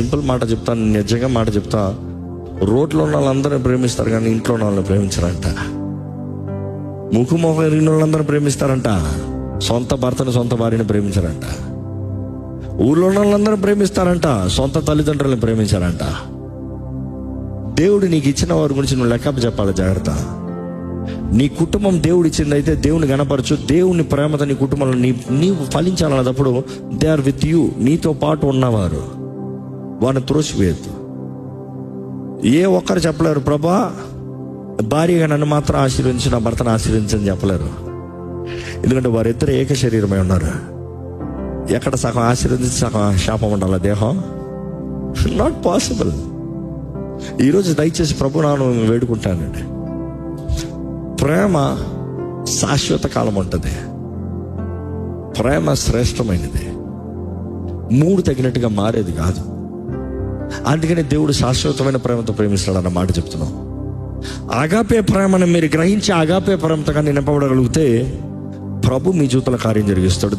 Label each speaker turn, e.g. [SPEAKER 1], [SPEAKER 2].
[SPEAKER 1] Simple మాట చెప్తాను, నిజంగా మాట చెప్తా. రోడ్లో ఉన్న వాళ్ళందరినీ ప్రేమిస్తారు కానీ ఇంట్లో ఉన్న వాళ్ళని ప్రేమించారంట. ముఖం ఎరిగిన వాళ్ళందరూ ప్రేమిస్తారంట, సొంత భర్తను సొంత భార్యని ప్రేమించారంట. ఊళ్ళో ఉన్న వాళ్ళందరూ ప్రేమిస్తారంట, సొంత తల్లిదండ్రులను ప్రేమించారంట. దేవుడు నీకు ఇచ్చిన వారి గురించి నువ్వు లెక్క చెప్పాలి, జాగ్రత్త. నీ కుటుంబం దేవుడు ఇచ్చింది అయితే దేవుని గణపరచు. దేవుని ప్రేమతో నీ కుటుంబంలో నీవు ఫలించాలన్నప్పుడు దే ఆర్ విత్ యూ. నీతో పాటు ఉన్నవారు, వారిని త్రోసివేయద్దు. ఏ ఒక్కరు చెప్పలేరు, ప్రభా భార్యగా నన్ను మాత్రం ఆశీర్వదించి నా భర్తను ఆశీర్వదించని చెప్పలేరు. ఎందుకంటే వారిద్దరు ఏక శరీరమై ఉన్నారు. ఎక్కడ సగం ఆశీర్వదించి సగం శాపం ఉండాలి దేహం? Not possible. ఈరోజు దయచేసి ప్రభు నాను వేడుకుంటానండి, ప్రేమ శాశ్వత కాలం ఉంటుంది. ప్రేమ శ్రేష్టమైనది, మూడు తగినట్టుగా మారేది కాదు. అందుకని దేవుడు శాశ్వతమైన ప్రేమతో ప్రేమిస్తాడు అన్న మాట చెప్తున్నాం. అగాపే ప్రేమను మీరు గ్రహించి అగాపే ప్రేమతో కానీ నింపబడగలిగితే ప్రభు మీ జీవితంలో కార్యం జరిగిస్తాడు.